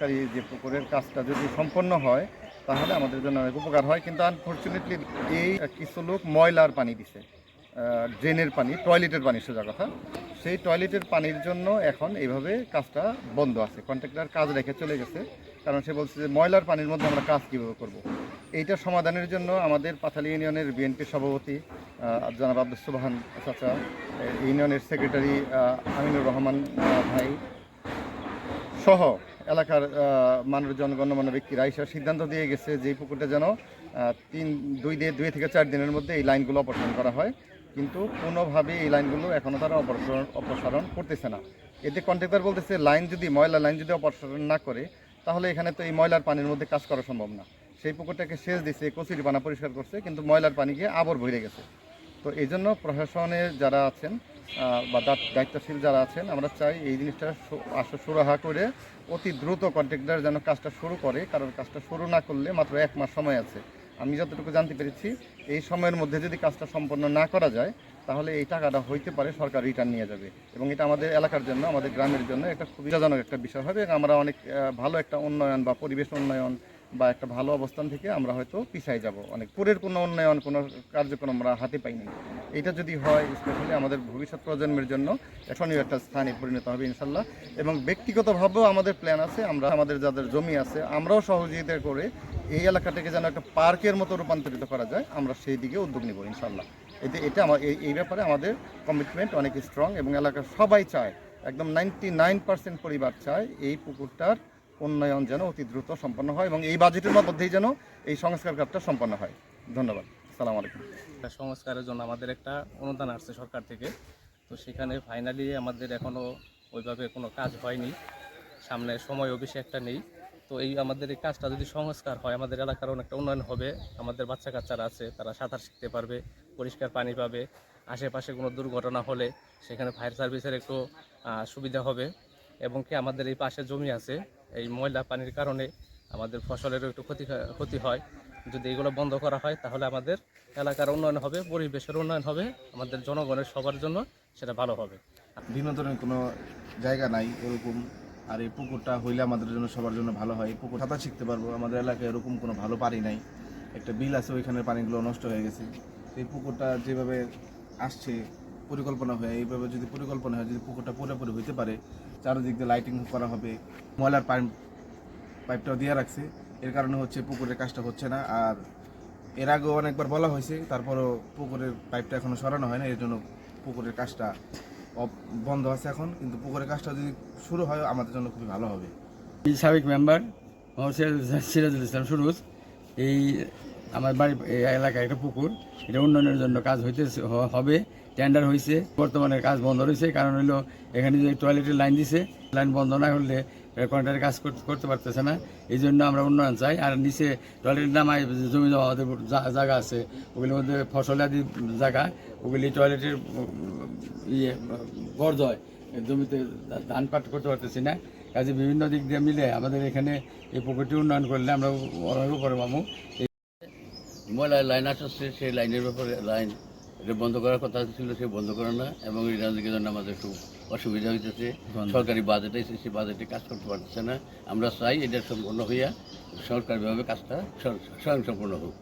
সরকারি যে পুকুরের কাজটা যদি সম্পন্ন হয় তাহলে আমাদের জন্য অনেক উপকার হয়। কিন্তু আনফর্চুনেটলি এই কিছু লোক ময়লার পানি দিছে, ড্রেনের পানি, টয়লেটের পানি সোজা কথা, সেই টয়লেটের পানির জন্য এখন এইভাবে কাজটা বন্ধ আছে। কন্ট্রাক্টর কাজ রেখে চলে গেছে, কারণ সে বলছে যে ময়লার পানির মধ্যে আমরা কাজ কীভাবে করব। এইটা সমাধানের জন্য আমাদের পাথালি ইউনিয়নের বিএনপি সভাপতি জনাব আব্দুস সুবহান চাচা, ইউনিয়নের সেক্রেটারি আমিনুর রহমান ভাই সহ এলাকার মানুষজন, গণ্যমান্য ব্যক্তিরা এসব সিদ্ধান্ত দিয়ে গেছে যে এই পুকুরটা যেন 2 থেকে 4 দিনের মধ্যে এই লাইনগুলো অপসারণ করা হয়। কিন্তু কোনোভাবে এই লাইনগুলো এখনও তারা অপসারণ করতেছে না। এতে কন্ট্রাক্টর বলতেছে ময়লা লাইন যদি অপসারণ না করে তাহলে এখানে তো এই ময়লার পানির মধ্যে কাজ করা সম্ভব না। সেই পুকুরটাকে সেচ দিছে, কচুরি পানা পরিষ্কার করছে, কিন্তু ময়লার পানি গিয়ে আবার ভরে গেছে। তো এই জন্য প্রশাসনের যারা আছেন বা দায়িত্বশীল যারা আছেন, আমরা চাই এই জিনিসটা সুরাহা করে অতি দ্রুত কন্ট্রাক্টর যেন কাজটা শুরু করে, কারণ কাজটা শুরু না করলে মাত্র 1 মাস সময় আছে। আমি যতটুকু জানতে পেরেছি এই সময়ের মধ্যে যদি কাজটা সম্পন্ন না করা যায় তাহলে এই টাকাটা হইতে পারে সরকার রিটার্ন নিয়ে যাবে, এবং এটা আমাদের এলাকার জন্য, আমাদের গ্রামের জন্য একটা খুবই সুবিধাজনক একটা বিষয় হবে। আমরা অনেক ভালো একটা উন্নয়ন বা পরিবেশ উন্নয়ন বা একটা ভালো অবস্থান থেকে আমরা হয়তো পিছাই যাব। অনেক পুরের কোনো উন্নয়ন, কোনো কার্যক্রম আমরা হাতে পাইনি। এটা যদি হয় স্পেশালি আমাদের ভবিষ্যৎ প্রজন্মের জন্য এখনই একটা স্থানে পরিণত হবে ইনশাল্লাহ। এবং ব্যক্তিগতভাবেও আমাদের প্ল্যান আছে, আমরা আমাদের যাদের জমি আছে আমরাও সহযোগিতা করে এই এলাকাটাকে যেন একটা পার্কের মতো রূপান্তরিত করা যায়, আমরা সেই দিকে উদ্যোগ নিব ইনশাল্লাহ। এটা আমার এই ব্যাপারে আমাদের কমিটমেন্ট অনেক স্ট্রং, এবং এলাকার সবাই চায়, একদম 99% পরিবার চায় এই পুকুরটার উন্নয়ন যেন অতি দ্রুত সম্পন্ন হয় এবং এই বাজেটের মধ্যেই যেন এই সংস্কার কাজটা সম্পন্ন হয়। ধন্যবাদ। আসসালামু আলাইকুম। সংস্কারের জন্য আমাদের একটা অনুদান আসছে সরকার থেকে, তো সেখানে ফাইনালি আমাদের এখনও ওইভাবে কোনো কাজ হয়নি, সামনে সময়ও বেশি একটা নেই। তো আমাদের এই কাজটা যদি সংস্কার হয় আমাদের এলাকার অনেকটা উন্নয়ন হবে। আমাদের বাচ্চা কাচ্চারা আছে, তারা সাঁতার শিখতে পারবে, পরিষ্কার পানি পাবে, আশেপাশে কোনো দুর্ঘটনা হলে সেখানে ফায়ার সার্ভিসের একটু সুবিধা হবে। এবং কি আমাদের এই পাশে জমি আছে, এই ময়লা পানির কারণে আমাদের ফসলেরও একটু ক্ষতি হয়। যদি এগুলো বন্ধ করা হয় তাহলে আমাদের এলাকার উন্নয়ন হবে, পরিবেশের উন্নয়ন হবে, আমাদের জনগণের সবার জন্য সেটা ভালো হবে। বিনোদনের কোনো জায়গা নাই এরকম, আর এই পুকুরটা হইলে আমাদের জন্য সবার জন্য ভালো হয়। পুকুর সাঁতার শিখতে পারবো। আমাদের এলাকায় এরকম কোনো ভালো পানি নাই, একটা বিল আছে ওইখানের পানিগুলো নষ্ট হয়ে গেছে। এই পুকুরটা যেভাবে আসছে পরিকল্পনা হয়ে, এইভাবে যদি পরিকল্পনা হয়, যদি পুকুরটা পুরোপুরি হইতে পারে, চারিদিক দিয়ে লাইটিং করা হবে, ময়লার পাইপটাও দিয়ে রাখছে, এর কারণে হচ্ছে পুকুরের কাজটা হচ্ছে না। আর এর আগেও অনেকবার বলা হয়েছে, তারপরও পুকুরের পাইপটা এখনও সরানো হয় না, এর জন্য পুকুরের কাজটা বন্ধ আছে এখন। কিন্তু পুকুরের কাজটা যদি শুরু হয় আমাদের জন্য খুবই ভালো হবে। সাবেক মেম্বার সিরাজুল ইসলাম সুরুজ, এই আমার বাড়ি এলাকায় একটা পুকুর, এটা উন্নয়নের জন্য কাজ হবে, টেন্ডার হয়েছে, বর্তমানে কাজ বন্ধ রয়েছে। কারণ হলো এখানে যে টয়লেটের লাইন দিছে, লাইন বন্ধ না হলে কন্ট্রাক্টর কাজ করতে পারতেছে না। এই জন্য আমরা উন্নয়ন চাই। আর নিচে টয়লেটের নামায় জমি জমা আমাদের জায়গা আছে, ওগুলির মধ্যে ফসলাদি জায়গা, ওগুলি টয়লেটের বর্জ্য জমিতে ধান পাট করতে পারতেছি না। কাজে বিভিন্ন দিক দিয়ে মিলে আমাদের এখানে এই পুকুরটি উন্নয়ন করলে আমরা অনেক উপরে পাবো। ময়লার লাইন আসছে, সেই লাইনের ব্যাপারে লাইন এটা বন্ধ করার কথা ছিল, সে বন্ধ করে না, এবং এটার জন্য আমাদের একটু অসুবিধা হইতেছে। সরকারি বাজেটে সেই বাজেটে কাজ করতে পারতেছে না। আমরা চাই এটা সম্পূর্ণ হইয়া সরকারিভাবে কাজটা স্বয়ংসম্পূর্ণ হোক।